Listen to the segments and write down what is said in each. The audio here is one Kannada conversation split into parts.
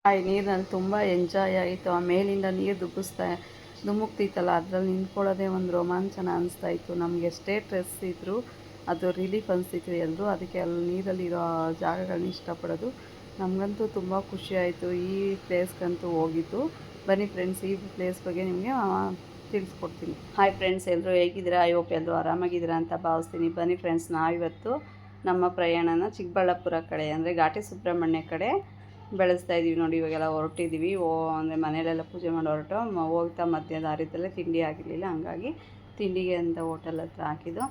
ಆ ನೀರಿನಲ್ಲಿ ತುಂಬ ಎಂಜಾಯ್ ಆಯಿತು. ಆ ಮೇಲಿಂದ ನೀರು ಧುಮುಕ್ತಿತ್ತಲ್ಲ, ಅದರಲ್ಲಿ ನಿಂತ್ಕೊಳ್ಳೋದೇ ಒಂದು ರೋಮಾಂಚನ ಅನಿಸ್ತಾಯಿತ್ತು. ನಮಗೆ ಎಷ್ಟೇ ಸ್ಟ್ರೆಸ್ ಇದ್ದರೂ ಅದು ರಿಲೀಫ್ ಅನಿಸ್ತಿತ್ತು ಎಲ್ಲರೂ ಅದಕ್ಕೆ ಅಲ್ಲಿ ನೀರಲ್ಲಿರೋ ಜಾಗಗಳನ್ನ ಇಷ್ಟಪಡೋದು. ನಮಗಂತೂ ತುಂಬ ಖುಷಿ ಆಯಿತು ಈ ಪ್ಲೇಸ್ಗಂತೂ ಹೋಗಿದ್ದು. ಬನ್ನಿ ಫ್ರೆಂಡ್ಸ್, ಈ ಪ್ಲೇಸ್ ಬಗ್ಗೆ ನಿಮಗೆ ತಿಳಿಸ್ಕೊಡ್ತೀನಿ. ಹಾಯ್ ಫ್ರೆಂಡ್ಸ್, ಎಲ್ಲರೂ ಹೇಗಿದ್ದೀರಾ? ಐ ಹೋಪ್ ಎಲ್ಲರೂ ಆರಾಮಾಗಿದ್ದೀರಾ ಅಂತ ಭಾವಿಸ್ತೀನಿ. ಬನ್ನಿ ಫ್ರೆಂಡ್ಸ್, ನಾವಿವತ್ತು ನಮ್ಮ ಪ್ರಯಾಣನ ಚಿಕ್ಕಬಳ್ಳಾಪುರ ಕಡೆ ಅಂದರೆ ಘಾಟಿ ಸುಬ್ರಹ್ಮಣ್ಯ ಕಡೆ ಬೆಳೆಸ್ತಾ ಇದ್ದೀವಿ ನೋಡಿ. ಇವಾಗೆಲ್ಲ ಹೊರಟಿದ್ದೀವಿ. ಅಂದರೆ ಮನೇಲೆಲ್ಲ ಪೂಜೆ ಮಾಡಿ ಹೊರಟು ಹೋಗ್ತಾ ಮಧ್ಯ ದಾರಿದಲ್ಲೇ ತಿಂಡಿ ಆಗಿರಲಿಲ್ಲ, ಹಂಗಾಗಿ ತಿಂಡಿಗೆ ಅಂತ ಹೋಟೆಲ್ ಹತ್ರ ಹಾಕಿದ್ದು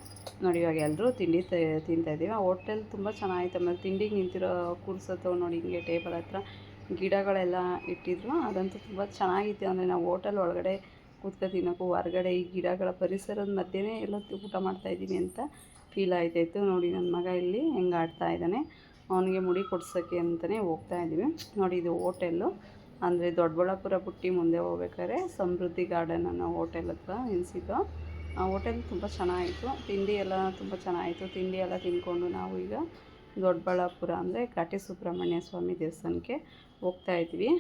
ನೋಡಿ. ಇವಾಗ ಎಲ್ಲರೂ ತಿಂಡಿ ತಿಂತಾಯಿದ್ದೀವಿ. ಆ ಹೋಟೆಲ್ ತುಂಬ ಚೆನ್ನಾಗಿತ್ತು. ಆಮೇಲೆ ತಿಂಡಿಗೆ ನಿಂತಿರೋ ಕೂರ್ಸೋದು ನೋಡಿ, ಹಿಂಗೆ ಟೇಬಲ್ ಹತ್ರ ಗಿಡಗಳೆಲ್ಲ ಇಟ್ಟಿದ್ರು. ಅದಂತೂ ತುಂಬ ಚೆನ್ನಾಗಿತ್ತು. ಅಂದರೆ ನಾವು ಹೋಟೆಲ್ ಒಳಗಡೆ ಕೂತ್ಕೊ ತಿನ್ನೋಕ್ಕೂ ಹೊರಗಡೆ ಈ ಗಿಡಗಳ ಪರಿಸರದ ಮಧ್ಯೆನೇ ಎಲ್ಲ ಊಟ ಮಾಡ್ತಾಯಿದ್ದೀನಿ ಅಂತ ಫೀಲ್ ಆಯ್ತಾಯಿತ್ತು ನೋಡಿ. ನನ್ನ ಮಗ ಇಲ್ಲಿ ಹೆಂಗೆ ಆಡ್ತಾ ಇದ್ದಾನೆ, ಅವನಿಗೆ ಮುಡಿ ಕೊಡ್ಸೋಕ್ಕೆ ಅಂತಲೇ ಹೋಗ್ತಾ ಇದ್ದೀವಿ ನೋಡಿ. ಇದು ಹೋಟೆಲ್ಲು ಅಂದರೆ ದೊಡ್ಡಬಳ್ಳಾಪುರ ಬುಟ್ಟಿ ಮುಂದೆ ಹೋಗ್ಬೇಕಾದ್ರೆ ಸಮೃದ್ಧಿ ಗಾರ್ಡನ್ ಅನ್ನೋ ಹೋಟೆಲ್ ಹತ್ರ ನಿಲ್ಲಿಸಿದ್ದು. ಆ ಹೋಟೆಲ್ ತುಂಬ ಚೆನ್ನಾಗಿತ್ತು. ತಿಂಡಿ ಎಲ್ಲ ತುಂಬ ಚೆನ್ನಾಗಿತ್ತು. ತಿಂಡಿ ಎಲ್ಲ ತಿಂದ್ಕೊಂಡು ನಾವು ಈಗ ದೊಡ್ಡಬಳ್ಳಾಪುರ ಅಂದರೆ ಘಾಟಿ ಸುಬ್ರಹ್ಮಣ್ಯ ಸ್ವಾಮಿ ದೇವಸ್ಥಾನಕ್ಕೆ ಹೋಗ್ತಾ ಇದ್ವಿ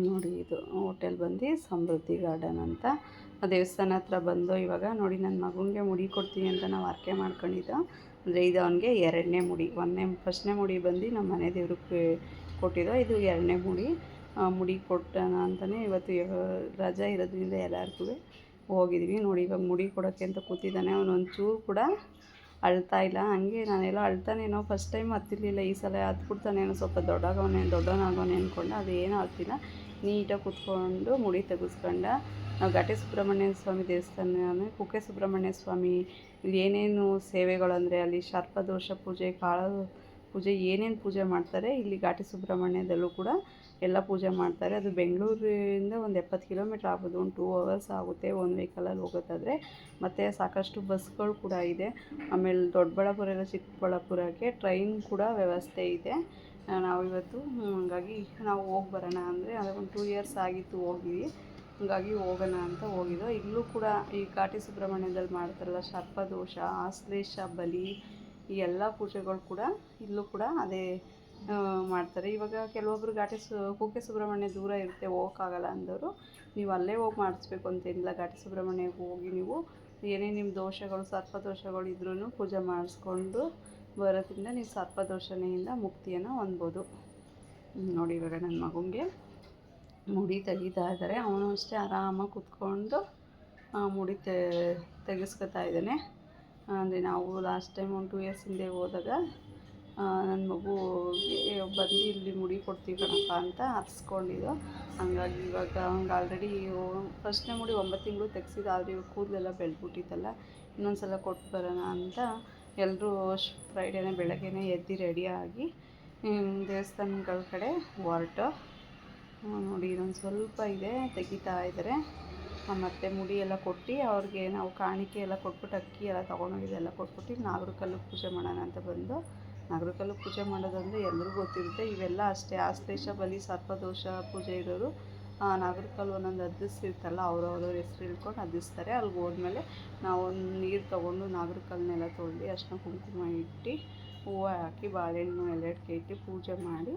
ನೋಡಿ. ಇದು ಹೋಟೆಲ್ ಬಂದು ಸಮೃದ್ಧಿ ಗಾರ್ಡನ್ ಅಂತ. ಆ ದೇವಸ್ಥಾನ ಹತ್ರ ಬಂದು ಇವಾಗ ನೋಡಿ, ನನ್ನ ಮಗನಿಗೆ ಮುಡಿ ಕೊಡ್ತೀನಿ ಅಂತ ನಾವು ಆರೈಕೆ ಮಾಡ್ಕೊಂಡಿದ್ದು. ಅಂದರೆ ಇದು ಅವನಿಗೆ 2ನೇ ಮುಡಿ. ಫಸ್ಟ್ನೇ ಮುಡಿ ಬಂದು ನಮ್ಮ ಮನೆ ದೇವ್ರಿಗೆ ಕೊಟ್ಟಿದ್ದೋ, ಇದು 2ನೇ ಮುಡಿ ಕೊಟ್ಟೋಣ ಅಂತಲೇ ಇವತ್ತು ರಜಾ ಇರೋದ್ರಿಂದ ಎಲ್ಲರಿಗೂ ಹೋಗಿದ್ವಿ ನೋಡಿ. ಇವಾಗ ಮುಡಿ ಕೊಡೋಕ್ಕೆ ಅಂತ ಕೂತಿದ್ದಾನೆ. ಅವನು ಒಂಚೂರು ಕೂಡ ಅಳ್ತಾ ಇಲ್ಲ. ಹಂಗೆ ನಾನೆಲ್ಲ ಅಳ್ತಾನೇನೋ, ಫಸ್ಟ್ ಟೈಮ್ ಹತ್ತಿರಲಿಲ್ಲ, ಈ ಸಲ ಹತ್ಬಿಡ್ತಾನೇನೋ, ಸ್ವಲ್ಪ ದೊಡ್ಡವನಾಗೋನೆ ಅಂದ್ಕೊಂಡೆ. ಅದೇನೂ ಆಗ್ತಿಲ್ಲ. ನೀಟಾಗಿ ಕೂತ್ಕೊಂಡು ಮುಡಿ ತೆಗೆಸ್ಕೊಂಡ. ನಾವು ಘಾಟಿ ಸುಬ್ರಹ್ಮಣ್ಯ ಸ್ವಾಮಿ ದೇವಸ್ಥಾನ ಅಂದರೆ ಕುಕ್ಕೆ ಸುಬ್ರಹ್ಮಣ್ಯ ಸ್ವಾಮಿ ಇಲ್ಲಿ ಏನೇನು ಸೇವೆಗಳಂದರೆ ಅಲ್ಲಿ ಸರ್ಪದೋಷ ಪೂಜೆ, ಕಾಳು ಪೂಜೆ, ಏನೇನು ಪೂಜೆ ಮಾಡ್ತಾರೆ ಇಲ್ಲಿ ಘಾಟಿ ಸುಬ್ರಹ್ಮಣ್ಯದಲ್ಲೂ ಕೂಡ ಎಲ್ಲ ಪೂಜೆ ಮಾಡ್ತಾರೆ. ಅದು ಬೆಂಗಳೂರಿಂದ ಒಂದು 70 ಕಿಲೋಮೀಟ್ರ್ ಆಗ್ಬೋದು, ಒಂದು 2 ಅವರ್ಸ್ ಆಗುತ್ತೆ ಒಂದು ವೆಹಿಕಲಲ್ಲಿ ಹೋಗೋದಾದರೆ. ಮತ್ತು ಸಾಕಷ್ಟು ಬಸ್ಗಳು ಕೂಡ ಇದೆ. ಆಮೇಲೆ ದೊಡ್ಡಬಳ್ಳಾಪುರ ಚಿಕ್ಕಬಳ್ಳಾಪುರಕ್ಕೆ ಟ್ರೈನ್ ಕೂಡ ವ್ಯವಸ್ಥೆ ಇದೆ. ನಾವಿವತ್ತು ಹಂಗಾಗಿ ನಾವು ಹೋಗಿ ಬರೋಣ ಅಂದರೆ ಅದೊಂದು 2 ಇಯರ್ಸ್ ಆಗಿತ್ತು ಹೋಗಿದ್ವಿ, ಹಂಗಾಗಿ ಹೋಗೋಣ ಅಂತ ಹೋಗಿದ್ದೋ. ಇಲ್ಲೂ ಕೂಡ ಈ ಘಾಟಿ ಸುಬ್ರಹ್ಮಣ್ಯದಲ್ಲಿ ಮಾಡ್ತಾರಲ್ಲ ಸರ್ಪದೋಷ, ಆಶ್ಲೇಷ ಬಲಿ, ಈ ಎಲ್ಲ ಪೂಜೆಗಳು ಕೂಡ ಇಲ್ಲೂ ಕೂಡ ಅದೇ ಮಾಡ್ತಾರೆ. ಇವಾಗ ಕೆಲವೊಬ್ಬರು ಕುಕ್ಕೆ ಸುಬ್ರಹ್ಮಣ್ಯ ದೂರ ಇರುತ್ತೆ, ಹೋಗೋಕ್ಕಾಗಲ್ಲ ಅಂದವರು ನೀವು ಅಲ್ಲೇ ಹೋಗಿ ಮಾಡಿಸ್ಬೇಕು ಅಂತೇನಿಲ್ಲ. ಘಾಟಿ ಸುಬ್ರಹ್ಮಣ್ಯಕ್ಕೆ ಹೋಗಿ ನೀವು ಏನೇ ನಿಮ್ಮ ದೋಷಗಳು, ಸರ್ಪದೋಷಗಳು ಇದ್ರೂ ಪೂಜೆ ಮಾಡಿಸ್ಕೊಂಡು ಬರೋದ್ರಿಂದ ನೀವು ಸರ್ಪದೋಷನೆಯಿಂದ ಮುಕ್ತಿಯನ್ನು ಹೊಂದ್ಬೋದು ನೋಡಿ. ಇವಾಗ ನನ್ನ ಮಗನಿಗೆ ಮುಡಿ ತೆಗಿತಾ ಇದ್ದಾರೆ. ಅವನು ಅಷ್ಟೇ ಆರಾಮಾಗಿ ಕೂತ್ಕೊಂಡು ಮುಡಿ ತೆಗೆಸ್ಕೊತಾ ಇದ್ದಾನೆ. ಅಂದರೆ ನಾವು ಲಾಸ್ಟ್ ಟೈಮ್ ಒಂದು 2 ಇಯರ್ಸ್ ಹಿಂದೆ ಹೋದಾಗ ನನ್ನ ಮಗುಗೆ ಬಂದು ಇಲ್ಲಿ ಮುಡಿ ಕೊಡ್ತೀವಿ ಕಣಪ್ಪ ಅಂತ ಹತ್ಸ್ಕೊಂಡಿದ್ದು. ಹಂಗಾಗಿ ಇವಾಗ ಅವ್ನಿಗೆ ಆಲ್ರೆಡಿ ಫಸ್ಟ್ನೇ ಮುಡಿ 9 ತಿಂಗಳು ತೆಗ್ಸಿದ್ದು. ಆದರೆ ಇವಾಗ ಕೂದಲೆಲ್ಲ ಬೆಳೆದ್ಬಿಟ್ಟಿತ್ತಲ್ಲ, ಇನ್ನೊಂದು ಸಲ ಕೊಟ್ಟು ಬರೋಣ ಅಂತ ಎಲ್ಲರೂ ಫ್ರೈಡೇನೇ ಬೆಳಗ್ಗೆನೇ ಎದ್ದು ರೆಡಿಯಾಗಿ ದೇವಸ್ಥಾನಗಳ ಕಡೆ ಹೊರಟು ನೋಡಿ. ಇನ್ನೊಂದು ಸ್ವಲ್ಪ ಇದೆ, ತೆಗಿತಾ ಇದ್ದಾರೆ. ಮತ್ತು ಮುಡಿ ಎಲ್ಲ ಕೊಟ್ಟು ಅವ್ರಿಗೆ ನಾವು ಕಾಣಿಕೆ ಎಲ್ಲ ಕೊಟ್ಬಿಟ್ಟು ಅಕ್ಕಿ ಎಲ್ಲ ತೊಗೊಂಡೋಗಿದ್ದೆಲ್ಲ ಕೊಟ್ಬಿಟ್ಟು ನಾಗರಕಲ್ಲು ಪೂಜೆ ಮಾಡೋಣ ಅಂತ ಬಂದು. ನಾಗರಕಲ್ಲು ಪೂಜೆ ಮಾಡೋದಂದರೆ ಎಲ್ರಿಗೂ ಗೊತ್ತಿರುತ್ತೆ. ಇವೆಲ್ಲ ಅಷ್ಟೇ, ಆಶ್ಲೇಷ ಬಲಿ ಸರ್ಪದೋಷ ಪೂಜೆ ಇರೋರು ನಾಗರಕಲ್ಲು ಒಂದೊಂದು ಹದ್ದಿಸಿರ್ತಲ್ಲ, ಅವ್ರವ್ರ ಹೆಸ್ರು ಹೇಳ್ಕೊಂಡು ಹದ್ದಿಸ್ತಾರೆ. ಅಲ್ಲಿಗೆ ಹೋದ್ಮೇಲೆ ನಾವು ಒಂದು ನೀರು ತೊಗೊಂಡು ನಾಗರಕಲ್ಲನ್ನೆಲ್ಲ ತೊಳೆದು ಅರ್ಶಿನ ಕುಂಕುಮ ಇಟ್ಟು ಹೂವು ಹಾಕಿ ಬಾಳೆಹಣ್ಣು ಎಲೆಡ್ಕೆ ಇಟ್ಟು ಪೂಜೆ ಮಾಡಿ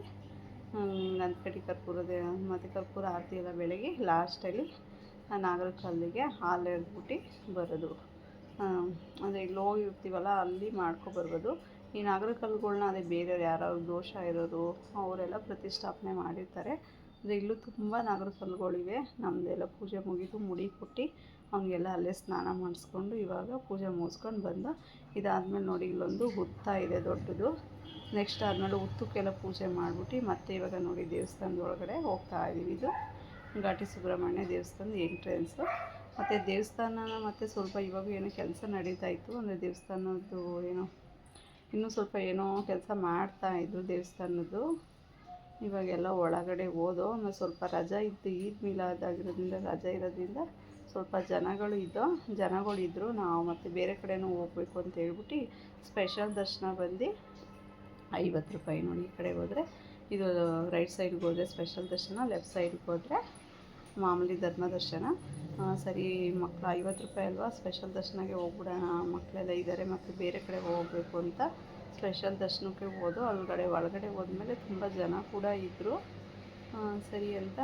ನಂತಕಡಿ ಕರ್ಪೂರದ ಮತ್ತು ಕರ್ಪೂರ ಆರತಿ ಎಲ್ಲ ಬೆಳಗ್ಗೆ ಲಾಸ್ಟಲ್ಲಿ ನಾಗರಕಲ್ಲಿಗೆ ಹಾಲು ಎರೆದ್ಬಿಟ್ಟು ಬರೋದು. ಅಂದರೆ ಇಲ್ಲಿ ಹೋಗಿರ್ತೀವಲ್ಲ ಅಲ್ಲಿ ಮಾಡ್ಕೊಬರ್ಬೋದು. ಈ ನಾಗರಕಲ್ಲುಗಳ್ನ ಅದೇ ಬೇರೆಯವ್ರು ಯಾರು ದೋಷ ಇರೋರು ಅವರೆಲ್ಲ ಪ್ರತಿಷ್ಠಾಪನೆ ಮಾಡಿರ್ತಾರೆ. ಅಂದರೆ ಇಲ್ಲೂ ತುಂಬ ನಾಗರಕಲ್ಲುಗಳಿವೆ. ನಮ್ಮದೆಲ್ಲ ಪೂಜೆ ಮುಗಿದು ಮುಡಿ ಕೊಟ್ಟು ಅವನಿಗೆಲ್ಲ ಅಲ್ಲೇ ಸ್ನಾನ ಮಾಡಿಸ್ಕೊಂಡು ಇವಾಗ ಪೂಜೆ ಮುಗಿಸ್ಕೊಂಡು ಬಂದು. ಇದಾದಮೇಲೆ ನೋಡಿ ಇಲ್ಲೊಂದು ಹುತ್ತ ಇದೆ ದೊಡ್ಡದು. ನೆಕ್ಸ್ಟ್ ಆದಮೇಲೆ ಹುತ್ತಕ್ಕೆಲ್ಲ ಪೂಜೆ ಮಾಡಿಬಿಟ್ಟು ಮತ್ತೆ ಇವಾಗ ನೋಡಿ ದೇವಸ್ಥಾನದ ಒಳಗಡೆ ಹೋಗ್ತಾ ಇದ್ದೀವಿ. ಇದು ಘಾಟಿ ಸುಬ್ರಹ್ಮಣ್ಯ ದೇವಸ್ಥಾನದ ಎಂಟ್ರೆನ್ಸು. ಮತ್ತು ದೇವಸ್ಥಾನನ ಮತ್ತು ಸ್ವಲ್ಪ ಇವಾಗ ಏನೋ ಕೆಲಸ ನಡೀತಾ ಇತ್ತು. ಅಂದರೆ ದೇವಸ್ಥಾನದ್ದು ಏನೋ ಇನ್ನೂ ಸ್ವಲ್ಪ ಏನೋ ಕೆಲಸ ಮಾಡ್ತಾಯಿದ್ರು ದೇವಸ್ಥಾನದ್ದು. ಇವಾಗೆಲ್ಲ ಒಳಗಡೆ ಹೋದೋ. ಆಮೇಲೆ ಸ್ವಲ್ಪ ರಜಾ ಇತ್ತು, ಈದ್ ಮಿಲಾದ್ ಆಗಿರೋದ್ರಿಂದ ರಜಾ ಇರೋದ್ರಿಂದ ಸ್ವಲ್ಪ ಜನಗಳಿದ್ದರು. ನಾವು ಮತ್ತು ಬೇರೆ ಕಡೆನೂ ಹೋಗಬೇಕು ಅಂತ ಹೇಳ್ಬಿಟ್ಟು ಸ್ಪೆಷಲ್ ದರ್ಶನ ಬಂದು 50 ರೂಪಾಯಿ ನೋಡಿ. ಈ ಕಡೆಗೆ ಹೋದರೆ ಇದು ರೈಟ್ ಸೈಡ್ಗೆ ಹೋದರೆ ಸ್ಪೆಷಲ್ ದರ್ಶನ, ಲೆಫ್ಟ್ ಸೈಡ್ಗೆ ಹೋದರೆ ಮಾಮೂಲಿ ಧರ್ಮ ದರ್ಶನ. ಸರಿ ಮಕ್ಕಳು 50 ರೂಪಾಯಿ ಅಲ್ವಾ, ಸ್ಪೆಷಲ್ ದರ್ಶನಕ್ಕೆ ಹೋಗ್ಬಿಡೋಣ, ಮಕ್ಕಳೆಲ್ಲ ಇದ್ದಾರೆ ಮತ್ತು ಬೇರೆ ಕಡೆ ಹೋಗಬೇಕು ಅಂತ ಸ್ಪೆಷಲ್ ದರ್ಶನಕ್ಕೆ ಹೋದೋ ಒಳಗಡೆ ಹೋದ್ಮೇಲೆ ತುಂಬ ಜನ ಕೂಡ ಇದ್ದರು. ಸರಿ ಅಂತ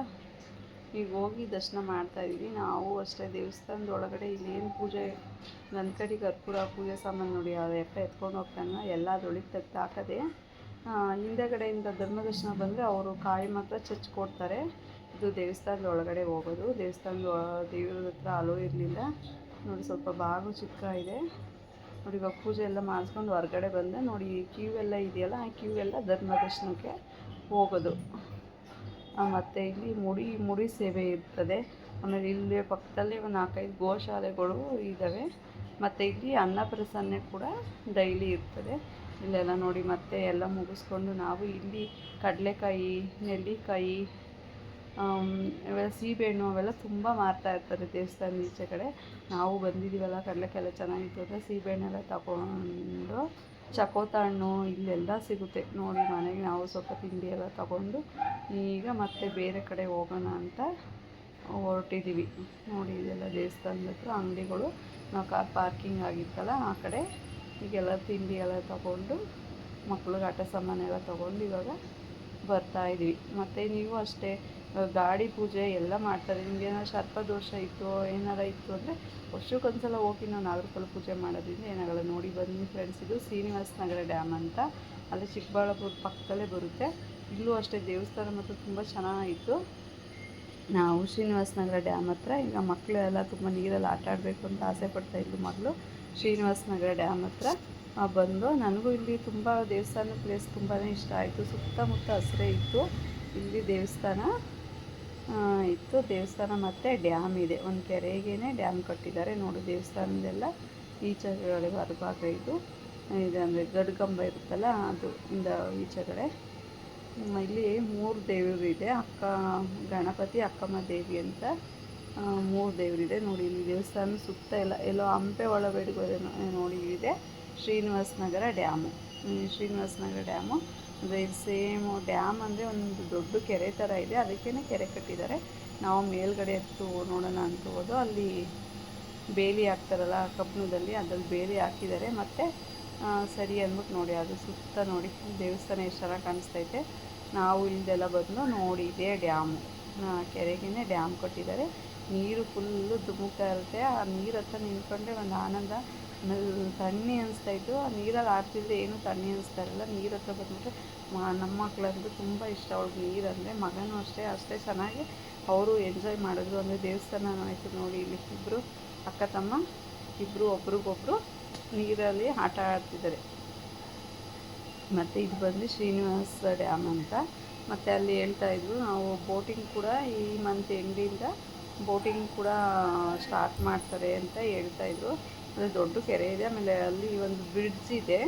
ಈಗ ಹೋಗಿ ದರ್ಶನ ಮಾಡ್ತಾಯಿದ್ವಿ. ನಾವು ಅಷ್ಟೇ ದೇವಸ್ಥಾನದ ಒಳಗಡೆ ಇಲ್ಲೇನು ಪೂಜೆ ನನ್ನ ಕಡೆ ಕರ್ಪೂರ ಪೂಜೆ ಸಾಮಾನು ನೋಡಿ ಅದು ಎತ್ಕೊಂಡು ಹೋಗ್ತಾನೆ ಎಲ್ಲ ಅದೊಳಗೆ ತೆಗ್ದು ಹಾಕದೆ. ಹಿಂದೆಗಡೆಯಿಂದ ಧರ್ಮದರ್ಶನ ಬಂದರೆ ಅವರು ಕಾಯಿ ಮಾತ್ರ ಚಚ್ಕೊಡ್ತಾರೆ. ಇದು ದೇವಸ್ಥಾನದ ಒಳಗಡೆ ಹೋಗೋದು. ದೇವಸ್ಥಾನದ ದೇವ್ರ ಹತ್ರ ಅಲೋ ಇರಲಿಲ್ಲ ನೋಡಿ, ಸ್ವಲ್ಪ ಬಾಗಿಲು ಚಿಕ್ಕ ಇದೆ ನೋಡಿ. ಇವಾಗ ಪೂಜೆ ಎಲ್ಲ ಮಾಡಿಸ್ಕೊಂಡು ಹೊರಗಡೆ ಬಂದೆ ನೋಡಿ. ಕ್ಯೂ ಎಲ್ಲ ಇದೆಯಲ್ಲ, ಆ ಕ್ಯೂ ಎಲ್ಲ ಧರ್ಮದರ್ಶನಕ್ಕೆ ಹೋಗೋದು. ಮತ್ತು ಇಲ್ಲಿ ಮುಡಿ ಸೇವೆ ಇರ್ತದೆ. ಆಮೇಲೆ ಇಲ್ಲಿ ಪಕ್ಕದಲ್ಲೇ ಒಂದು 4-5 ಗೋಶಾಲೆಗಳು ಇದ್ದಾವೆ. ಮತ್ತು ಇಲ್ಲಿ ಅನ್ನಪ್ರಸನ್ನ ಕೂಡ ಡೈಲಿ ಇರ್ತದೆ. ಇಲ್ಲೆಲ್ಲ ನೋಡಿ ಮತ್ತೆ ಎಲ್ಲ ಮುಗಿಸ್ಕೊಂಡು ನಾವು ಇಲ್ಲಿ ಕಡಲೆಕಾಯಿ, ನೆಲ್ಲಿಕಾಯಿ, ಇವೆಲ್ಲ ಸೀಬೆಹಣ್ಣು ಅವೆಲ್ಲ ತುಂಬ ಮಾರ್ತಾಯಿರ್ತಾರೆ ದೇವಸ್ಥಾನದ ಈಚೆ ಕಡೆ. ನಾವು ಬಂದಿದ್ದೀವಲ್ಲ, ಕಡಲೆಕಾಯಿ ಎಲ್ಲ ಚೆನ್ನಾಗಿತ್ತು ಅಂತ ಸೀಬೆಹಣ್ಣೆಲ್ಲ ತಗೊಂಡು, ಚಕೋತ ಹಣ್ಣು ಇಲ್ಲೆಲ್ಲ ಸಿಗುತ್ತೆ ನೋಡಿ. ಮನೆಗೆ ನಾವು ಸ್ವಲ್ಪ ತಿಂಡಿ ಎಲ್ಲ ತಗೊಂಡು ಈಗ ಮತ್ತೆ ಬೇರೆ ಕಡೆ ಹೋಗೋಣ ಅಂತ ಹೊರಟಿದ್ದೀವಿ ನೋಡಿ. ಇದೆಲ್ಲ ದೇವಸ್ಥಾನದ ಹತ್ರ ಅಂಗಡಿಗಳು. ನಾವು ಕಾರ್ ಪಾರ್ಕಿಂಗ್ ಆಗಿತ್ತಲ್ಲ ಆ ಕಡೆ. ಈಗೆಲ್ಲ ತಿಂಡಿ ಎಲ್ಲ ತಗೊಂಡು ಮಕ್ಳಿಗೆ ಆಟ ಸಾಮಾನೆಲ್ಲ ತೊಗೊಂಡು ಇವಾಗ ಬರ್ತಾಯಿದ್ವಿ. ಮತ್ತು ನೀವು ಅಷ್ಟೇ ಗಾಡಿ ಪೂಜೆ ಎಲ್ಲ ಮಾಡ್ತಾರೆ. ನಿಮ್ಗೆ ಏನಾದ್ರು ಸರ್ಪದೋಷ ಇತ್ತು ಏನಾರ ಇತ್ತು ಅಂದರೆ ವರ್ಷಕ್ಕೊಂದ್ಸಲ ಹೋಗಿ ನಾವು ನಾಗರಕಲ್ಲು ಪೂಜೆ ಮಾಡೋದ್ರಿಂದ ಏನಾಗಲ್ಲ. ನೋಡಿ ಬನ್ನಿ ಫ್ರೆಂಡ್ಸ್, ಇದು ಶ್ರೀನಿವಾಸ ನಗರ ಡ್ಯಾಮ್ ಅಂತ, ಅಲ್ಲೇ ಚಿಕ್ಕಬಳ್ಳಾಪುರ ಪಕ್ಕದಲ್ಲೇ ಬರುತ್ತೆ. ಇಲ್ಲೂ ಅಷ್ಟೇ ದೇವಸ್ಥಾನ ಮತ್ತು ತುಂಬ ಚೆನ್ನಾಗಿತ್ತು. ನಾವು ಶ್ರೀನಿವಾಸ ನಗರ ಡ್ಯಾಮ್ ಹತ್ರ ಈಗ ಮಕ್ಕಳು ಎಲ್ಲ ತುಂಬ ನೀರಲ್ಲಿ ಆಟ ಆಡಬೇಕು ಅಂತ ಆಸೆ ಪಡ್ತಾಯಿದ್ಲು ಮಗಳು. ಶ್ರೀನಿವಾಸ ನಗರ ಡ್ಯಾಮ್ ಹತ್ರ ಬಂದು ನನಗೂ ಇಲ್ಲಿ ತುಂಬ ದೇವಸ್ಥಾನ ಪ್ಲೇಸ್ ತುಂಬಾ ಇಷ್ಟ ಆಯಿತು. ಸುತ್ತಮುತ್ತ ಹಸಿರೇ ಇತ್ತು. ಇಲ್ಲಿ ದೇವಸ್ಥಾನ ಇತ್ತು. ದೇವಸ್ಥಾನ ಮತ್ತು ಡ್ಯಾಮ್ ಇದೆ. ಒಂದು ಕೆರೆಗೇ ಡ್ಯಾಮ್ ಕಟ್ಟಿದ್ದಾರೆ ನೋಡಿ. ದೇವಸ್ಥಾನದೆಲ್ಲ ಈಚೆಗಡೆ ಹೊರಭಾಗ ಇದು ಅಂದರೆ ಗಡ್ಗಂಬ ಇರುತ್ತಲ್ಲ ಅದು ಇಂದ ಈಚೆಗಡೆ. ಇಲ್ಲಿ 3 ದೇವರು ಇದೆ. ಗಣಪತಿ, ಅಕ್ಕಮ್ಮ ದೇವಿ ಅಂತ 3 ದೇವರಿದೆ ನೋಡಿ. ಇಲ್ಲಿ ದೇವಸ್ಥಾನ ಸುತ್ತ ಎಲ್ಲೋ ಹಂಪೆ ಒಳಗಡೆ ನೋಡಿ ಇದೆ ಶ್ರೀನಿವಾಸ ನಗರ ಡ್ಯಾಮು. ಶ್ರೀನಿವಾಸ ನಗರ ಡ್ಯಾಮು ಅಂದರೆ ಇದು ಸೇಮು ಡ್ಯಾಮ್ ಅಂದರೆ ಒಂದು ದೊಡ್ಡ ಕೆರೆ ಥರ ಇದೆ, ಅದಕ್ಕೇ ಕೆರೆ ಕಟ್ಟಿದ್ದಾರೆ. ನಾವು ಮೇಲ್ಗಡೆ ಎತ್ತು ನೋಡೋಣ ಅಂತ ಹೋದೋ, ಅಲ್ಲಿ ಬೇಲಿ ಹಾಕ್ತಾರಲ್ಲ ಕಬ್ಬಣದಲ್ಲಿ, ಅದ್ರಲ್ಲಿ ಬೇಲಿ ಹಾಕಿದ್ದಾರೆ. ಮತ್ತು ಸರಿ ಅಂದ್ಬಿಟ್ಟು ನೋಡಿ ಅದು ಸುತ್ತ ನೋಡಿ ದೇವಸ್ಥಾನ ಎಷ್ಟು ಚೆನ್ನಾಗಿ ಕಾಣಿಸ್ತೈತೆ. ನಾವು ಇಲ್ಲೆಲ್ಲ ಬಂದು ನೋಡಿ ಇದೇ ಡ್ಯಾಮು, ಕೆರೆಗೇ ಡ್ಯಾಮ್ ಕಟ್ಟಿದ್ದಾರೆ. ನೀರು ಫುಲ್ಲು ಧುಮುಕ್ತಾ ಇರುತ್ತೆ. ಆ ನೀರು ಹತ್ರ ನಿಂತ್ಕೊಂಡ್ರೆ ಒಂದು ಆನಂದ. ಆಮೇಲೆ ತಣ್ಣಿ ಅನಿಸ್ತಾಯಿತ್ತು. ಆ ನೀರಲ್ಲಿ ಆಡ್ತಿದ್ರೆ ಏನು ತಣ್ಣಿ ಅನಿಸ್ತಾ ಇರಲ್ಲ. ನೀರು ಹತ್ರ ಬಂದುಬಿಟ್ರೆ ನಮ್ಮ ಮಕ್ಕಳಂತೂ ತುಂಬ ಇಷ್ಟ ಅವ್ಳಿಗೆ ನೀರಂದರೆ. ಮಗನೂ ಅಷ್ಟೇ ಚೆನ್ನಾಗಿ ಅವರು ಎಂಜಾಯ್ ಮಾಡಿದ್ರು. ಅಂದರೆ ದೇವಸ್ಥಾನ ಆಯಿತು ನೋಡಿ. ಇಲ್ಲಿ ಇಬ್ಬರು ಅಕ್ಕ ತಮ್ಮ ಇಬ್ಬರು ಒಬ್ರಿಗೊಬ್ರು ನೀರಲ್ಲಿ ಆಟ ಆಡ್ತಿದ್ದಾರೆ. ಮತ್ತು ಇದು ಬಂದು ಶ್ರೀನಿವಾಸ ಡ್ಯಾಮ್ ಅಂತ. ಮತ್ತು ಅಲ್ಲಿ ಹೇಳ್ತಾಯಿದ್ರು ನಾವು ಬೋಟಿಂಗ್ ಕೂಡ ಈ ಮಂತ್ ಎಂಡಿಂದ ಬೋಟಿಂಗ್ ಕೂಡ ಸ್ಟಾರ್ಟ್ ಮಾಡ್ತಾರೆ ಅಂತ ಹೇಳ್ತಾಯಿದ್ರು. ಅಂದರೆ ದೊಡ್ಡ ಕೆರೆ ಇದೆ. ಆಮೇಲೆ ಅಲ್ಲಿ ಒಂದು ಬ್ರಿಡ್ಜ್ ಇದೆ.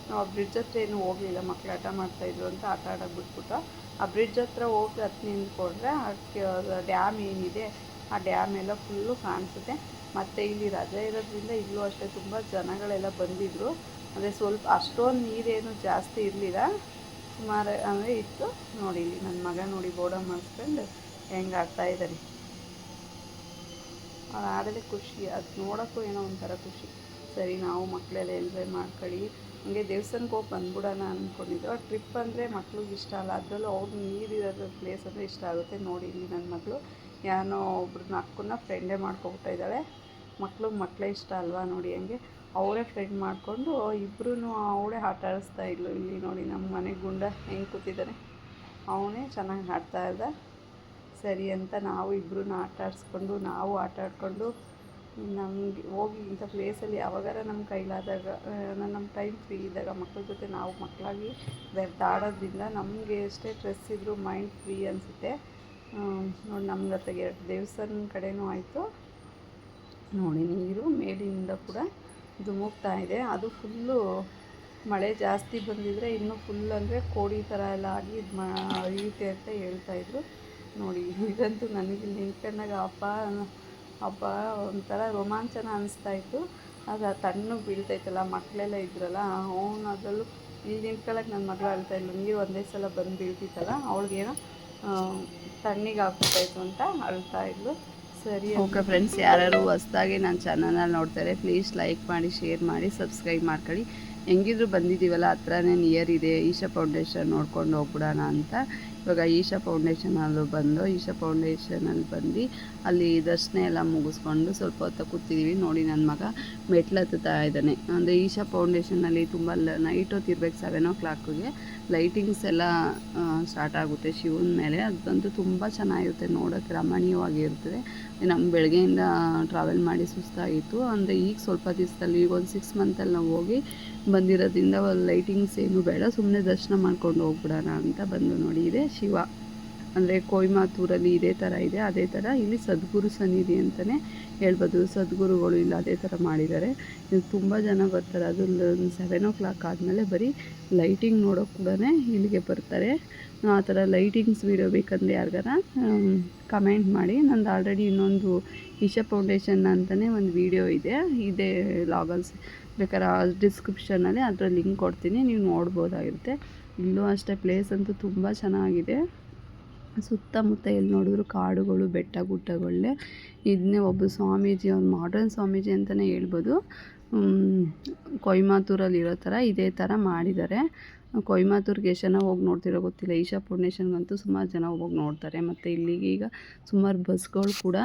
ನಾವು ಆ ಬ್ರಿಡ್ಜ್ ಹತ್ರ ಏನೂ ಹೋಗಲಿಲ್ಲ, ಮಕ್ಕಳು ಆಟ ಮಾಡ್ತಾಯಿದ್ರು ಅಂತ ಆಟ ಆಡೋಕೆ ಬಿಟ್ಬಿಟ್ಟು. ಆ ಬ್ರಿಡ್ಜ್ ಹತ್ರ ಹೋಗಿ ನಿಂತ್ಕೊಂಡ್ರೆ ಡ್ಯಾಮ್ ಏನಿದೆ ಆ ಡ್ಯಾಮ್ ಎಲ್ಲ ಫುಲ್ಲು ಕಾಣಿಸುತ್ತೆ. ಮತ್ತು ಇಲ್ಲಿ ರಜೆ ಇರೋದ್ರಿಂದ ಇಲ್ಲೂ ಅಷ್ಟೇ ತುಂಬ ಜನಗಳೆಲ್ಲ ಬಂದಿದ್ದರು. ಅಂದರೆ ಸ್ವಲ್ಪ ಅಷ್ಟೊಂದು ನೀರೇನು ಜಾಸ್ತಿ ಇರಲಿಲ್ಲ, ಸುಮಾರು ಅಂದರೆ ಇತ್ತು ನೋಡಿ. ಇಲ್ಲಿ ನನ್ನ ಮಗ ನೋಡಿ ಬೋರ್ಡ ಮಾಡಿಸ್ಕೊಂಡು ಹೆಂಗೆ ಆಡ್ತಾಯಿದ್ದಾರೆ. ಅವ್ರು ಆಡೋದೇ ಖುಷಿ, ಅದು ನೋಡೋಕ್ಕೂ ಏನೋ ಒಂಥರ ಖುಷಿ. ಸರಿ ನಾವು ಮಕ್ಕಳೆಲ್ಲ ಎಂಜಾಯ್ ಮಾಡ್ಕೊಳ್ಳಿ, ಹಂಗೆ ದೇವಸ್ಥಾನಕ್ಕೆ ಹೋಗಿ ಬಂದ್ಬಿಡೋಣ ಅಂದ್ಕೊಂಡಿದ್ದು. ಟ್ರಿಪ್ ಅಂದರೆ ಮಕ್ಳಿಗೆ ಇಷ್ಟ ಅಲ್ಲ, ಅದರಲ್ಲೂ ಅವ್ರು ನೀರಿರೋದು ಪ್ಲೇಸ್ ಅಂದರೆ ಇಷ್ಟ ಆಗುತ್ತೆ. ನೋಡಿ ಇಲ್ಲಿ ನನ್ನ ಮಗಳು ಯಾರೋ ಒಬ್ರನ್ನ ಅಕ್ಕನ್ನ ಫ್ರೆಂಡೇ ಮಾಡ್ಕೊಬಿಟ್ಟ ಇದ್ದಾಳೆ. ಮಕ್ಕಳೇ ಇಷ್ಟ ಅಲ್ವಾ ನೋಡಿ. ಹಂಗೆ ಅವರೇ ಫ್ರೆಂಡ್ ಮಾಡಿಕೊಂಡು ಇಬ್ಬರೂ ಅವಳೇ ಆಟ ಆಡಿಸ್ತಾ ಇದ್ಲು. ಇಲ್ಲಿ ನೋಡಿ ನಮ್ಮ ಮನೆ ಗುಂಡ ಹೆಂಗೆ ಕೂತಿದ್ದಾನೆ, ಅವನೇ ಚೆನ್ನಾಗಿ ಆಡ್ತಾ ಇದ್ದ. ಸರಿ ಅಂತ ನಾವು ಇಬ್ಬರೂ ಆಟ ಆಡಿಸ್ಕೊಂಡು ನಾವು ಆಟ ಆಡಿಕೊಂಡು ನಮಗೆ ಹೋಗಿ ಇಂಥ ಪ್ಲೇಸಲ್ಲಿ ಯಾವಾಗಾರ ನಮ್ಮ ಕೈಲಾದಾಗ ನಮ್ಮ ಟೈಮ್ ಫ್ರೀ ಇದ್ದಾಗ ಮಕ್ಕಳ ಜೊತೆ ನಾವು ಮಕ್ಕಳಾಗಿ ಆಡೋದ್ರಿಂದ ನಮಗೆ ಎಷ್ಟೇ ಸ್ಟ್ರೆಸ್ ಇದ್ದರೂ ಮೈಂಡ್ ಫ್ರೀ ಅನಿಸುತ್ತೆ ನೋಡಿ. ನಮ್ಗೆ ಹತ್ತಿಗೆ 2 ದೇವಸ್ಥಾನ ಕಡೆನೂ ಆಯಿತು ನೋಡಿ. ನೀರು ಮೇಲಿನಿಂದ ಕೂಡ ಧುಮುಕ್ತಾ ಇದೆ. ಅದು ಫುಲ್ಲು ಮಳೆ ಜಾಸ್ತಿ ಬಂದಿದ್ದರೆ ಇನ್ನೂ ಫುಲ್ ಅಂದರೆ ಕೋಡಿ ಥರ ಎಲ್ಲ ಆಗಿ ಹರಿಯುತ್ತೆ ಅಂತ ಹೇಳ್ತಾಯಿದ್ರು ನೋಡಿ. ಇದಂತೂ ನನಗೆ ನಿಂತ್ಕೊಂಡಾಗ ಹಬ್ಬ ಒಂಥರ ರೋಮಾಂಚನ ಅನಿಸ್ತಾಯಿತ್ತು. ಅದು ತಣ್ಣಗೆ ಬೀಳ್ತೈತಲ್ಲ, ಮಕ್ಕಳೆಲ್ಲ ಇದ್ರಲ್ಲ, ಅವನು ಅದರಲ್ಲೂ ಇಲ್ಲಿ ನಿಂತ್ಕೊಳ್ಳೋಕೆ ನನ್ನ ಮಗಳು ಅಳ್ತಾಯಿದ್ಲು. ನೀರು ಒಂದೇ ಸಲ ಬಂದು ಬೀಳ್ತಿತ್ತಲ್ಲ, ಅವಳಿಗೇನೋ ತಣ್ಣಗೆ ಆಗ್ಬಿಟ್ಟಾಯಿತು ಅಂತ ಅಳ್ತಾಯಿದ್ಲು. ಸರಿ ಓಕೆ ಫ್ರೆಂಡ್ಸ್, ಯಾರು ಹೊಸ್ದಾಗಿ ನನ್ನ ಚಾನಲ್ನ ನೋಡ್ತಾರೆ ಪ್ಲೀಸ್ ಲೈಕ್ ಮಾಡಿ, ಶೇರ್ ಮಾಡಿ, ಸಬ್ಸ್ಕ್ರೈಬ್ ಮಾಡ್ಕೊಳ್ಳಿ. ಹೆಂಗಿದ್ರು ಬಂದಿದ್ದೀವಲ್ಲ ಹತ್ರನೇ ನಿಯರ್ ಇದೆ, ಈಶಾ ಫೌಂಡೇಶನ್ ನೋಡ್ಕೊಂಡು ಹೋಗ್ಬಿಡೋಣ ಅಂತ ಇವಾಗ ಈಶಾ ಫೌಂಡೇಶನಲ್ಲೂ ಬಂದು ಈಶಾ ಫೌಂಡೇಶನಲ್ಲಿ ಬಂದು ಅಲ್ಲಿ ದರ್ಶನ ಎಲ್ಲ ಮುಗಿಸ್ಕೊಂಡು ಸ್ವಲ್ಪ ಹೊತ್ತು ಕೂತಿದ್ದೀವಿ. ನೋಡಿ ನನ್ನ ಮಗ ಮೆಟ್ಲು ಹತ್ತುತ್ತಾ ಇದ್ದಾನೆ. ಅಂದರೆ ಈಶಾ ಫೌಂಡೇಶನಲ್ಲಿ ತುಂಬ ನೈಟ್ ಹೊತ್ತು ಇರ್ಬೇಕು, 7 o'clockಗೆ ಲೈಟಿಂಗ್ಸ್ ಎಲ್ಲ ಸ್ಟಾರ್ಟ್ ಆಗುತ್ತೆ ಶಿವನ ಮೇಲೆ. ಅದಂತೂ ತುಂಬ ಚೆನ್ನಾಗಿರುತ್ತೆ, ನೋಡೋಕ್ಕೆ ರಮಣೀಯವಾಗಿರ್ತದೆ. ನಮ್ಮ ಬೆಳಗ್ಗೆಯಿಂದ ಟ್ರಾವೆಲ್ ಮಾಡಿ ಸುಸ್ತಾಗಿತ್ತು. ಅಂದರೆ ಈಗ ಸ್ವಲ್ಪ ದಿವಸದಲ್ಲಿ ಈಗ ಒಂದು 6 ಮಂತಲ್ಲಿ ನಾವು ಹೋಗಿ ಬಂದಿರೋದ್ರಿಂದ ಲೈಟಿಂಗ್ಸ್ ಏನು ಬೇಡ, ಸುಮ್ಮನೆ ದರ್ಶನ ಮಾಡ್ಕೊಂಡು ಹೋಗ್ಬಿಡೋಣ ಅಂತ ಬಂದು. ನೋಡಿ ಇದೆ ಶಿವ, ಅಂದರೆ ಕೊಯಮತ್ತೂರಲ್ಲಿ ಇದೇ ಥರ ಇದೆ, ಅದೇ ಥರ ಇಲ್ಲಿ ಸದ್ಗುರು ಸನ್ನಿಧಿ ಅಂತಲೇ ಹೇಳ್ಬೋದು. ಸದ್ಗುರುಗಳು ಇಲ್ಲ ಅದೇ ಥರ ಮಾಡಿದ್ದಾರೆ. ಇದು ತುಂಬ ಜನ ಬರ್ತಾರೆ. ಅದು 7 o'clock ಆದಮೇಲೆ ಬರೀ ಲೈಟಿಂಗ್ ನೋಡೋಕೆ ಕೂಡ ಇಲ್ಲಿಗೆ ಬರ್ತಾರೆ. ಆ ಥರ ಲೈಟಿಂಗ್ಸ್ ವೀಡಿಯೋ ಬೇಕಂದರೆ ಯಾರಿಗಾರ ಕಮೆಂಟ್ ಮಾಡಿ. ನಂದು ಆಲ್ರೆಡಿ ಇನ್ನೊಂದು ಈಶಾ ಫೌಂಡೇಶನ್ ಅಂತಲೇ ಒಂದು ವೀಡಿಯೋ ಇದೆ, ಇದೇ ಲಾಗಲ್ಸ್ ಬೇಕಾದ್ರೆ ಡಿಸ್ಕ್ರಿಪ್ಷನಲ್ಲಿ ಅದರ ಲಿಂಕ್ ಕೊಡ್ತೀನಿ, ನೀವು ನೋಡ್ಬೋದಾಗಿರುತ್ತೆ. ಇಲ್ಲೂ ಅಷ್ಟೇ ಪ್ಲೇಸ್ ಅಂತೂ ತುಂಬ ಚೆನ್ನಾಗಿದೆ. ಸುತ್ತಮುತ್ತ ಎಲ್ಲಿ ನೋಡಿದ್ರು ಕಾಡುಗಳು, ಬೆಟ್ಟ ಗುಡ್ಡಗಳೇ. ಇದನ್ನೇ ಒಬ್ಬ ಸ್ವಾಮೀಜಿ, ಒಂದು ಮಾಡರ್ನ್ ಸ್ವಾಮೀಜಿ ಅಂತಲೇ ಹೇಳ್ಬೋದು, ಕೊಯಮತ್ತೂರಲ್ಲಿ ಇರೋ ಥರ ಇದೇ ಥರ ಮಾಡಿದ್ದಾರೆ. ಕೊಯಮತ್ತೂರಿಗೆ ಎಷ್ಟು ಜನ ಹೋಗಿ ನೋಡ್ತಿರೋ ಗೊತ್ತಿಲ್ಲ. ಈಶಾ ಫೌಂಡೇಶನ್ಗಂತೂ ಸುಮಾರು ಜನ ಹೋಗಿ ನೋಡ್ತಾರೆ. ಮತ್ತು ಇಲ್ಲಿಗೆ ಈಗ ಸುಮಾರು ಬಸ್ಗಳು ಕೂಡ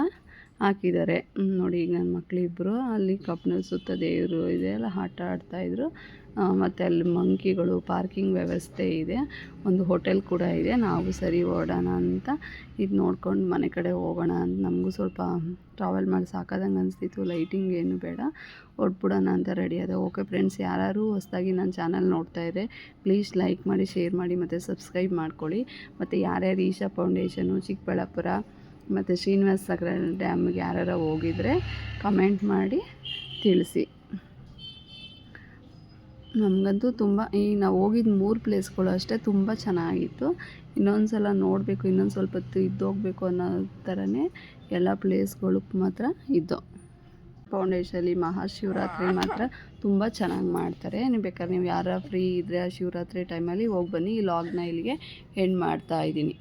ಹಾಕಿದ್ದಾರೆ. ನೋಡಿ ಈಗ ನನ್ನ ಮಕ್ಕಳಿಬ್ಬರು ಅಲ್ಲಿ ಕಪ್ಪನ ಸುತ್ತ ದೇವರು ಇದೆ ಅಲ್ಲ ಆಟ ಆಡ್ತಾಯಿದ್ರು. ಮತ್ತು ಅಲ್ಲಿ ಮಂಕಿಗಳು, ಪಾರ್ಕಿಂಗ್ ವ್ಯವಸ್ಥೆ ಇದೆ, ಒಂದು ಹೋಟೆಲ್ ಕೂಡ ಇದೆ. ನಾವು ಸರಿ ಓಡೋಣ ಅಂತ ಇದು ನೋಡ್ಕೊಂಡು ಮನೆ ಕಡೆ ಹೋಗೋಣ ಅಂತ. ನಮಗೂ ಸ್ವಲ್ಪ ಟ್ರಾವೆಲ್ ಮಾಡಿ ಸಾಕಾದಂಗೆ ಅನಿಸ್ತಿತ್ತು, ಲೈಟಿಂಗ್ ಏನು ಬೇಡ, ಹೊರಟ್ಬಿಡೋಣ ಅಂತ ರೆಡಿ ಆದ. ಓಕೆ ಫ್ರೆಂಡ್ಸ್, ಯಾರು ಹೊಸದಾಗಿ ನನ್ನ ಚಾನಲ್ ನೋಡ್ತಾ ಇದ್ದರೆ ಪ್ಲೀಸ್ ಲೈಕ್ ಮಾಡಿ, ಶೇರ್ ಮಾಡಿ ಮತ್ತು ಸಬ್ಸ್ಕ್ರೈಬ್ ಮಾಡ್ಕೊಳ್ಳಿ. ಮತ್ತು ಯಾರ್ಯಾರು ಈಶಾ ಫೌಂಡೇಶನು, ಚಿಕ್ಕಬಳ್ಳಾಪುರ ಮತ್ತು ಶ್ರೀನಿವಾಸ ಸಾಗರ ಡ್ಯಾಮ್ಗೆ ಯಾರು ಹೋಗಿದರೆ ಕಮೆಂಟ್ ಮಾಡಿ ತಿಳಿಸಿ. ನಮಗಂತೂ ತುಂಬ ಈಗ ನಾವು ಹೋಗಿದ್ದು 3 ಪ್ಲೇಸ್ಗಳು ಅಷ್ಟೇ ತುಂಬ ಚೆನ್ನಾಗಿತ್ತು. ಇನ್ನೊಂದು ಸಲ ನೋಡಬೇಕು, ಇನ್ನೊಂದು ಸ್ವಲ್ಪ ಹೊತ್ತು ಇದ್ದೋಗಬೇಕು ಅನ್ನೋ ಥರನೇ ಎಲ್ಲ ಪ್ಲೇಸ್ಗಳು ಮಾತ್ರ ಇದ್ದು. ಫೌಂಡೇಶನಲ್ಲಿ ಮಹಾಶಿವರಾತ್ರಿ ಮಾತ್ರ ತುಂಬ ಚೆನ್ನಾಗಿ ಮಾಡ್ತಾರೆ. ನೀವು ಬೇಕಾದ್ರೆ ನೀವು ಯಾರು ಫ್ರೀ ಇದ್ದರೆ ಆ ಶಿವರಾತ್ರಿ ಟೈಮಲ್ಲಿ ಹೋಗಿ ಬನ್ನಿ. ಈ ಲಾಗ್ನ ಇಲ್ಲಿಗೆ ಎಂಡ್ ಮಾಡ್ತಾಯಿದ್ದೀನಿ.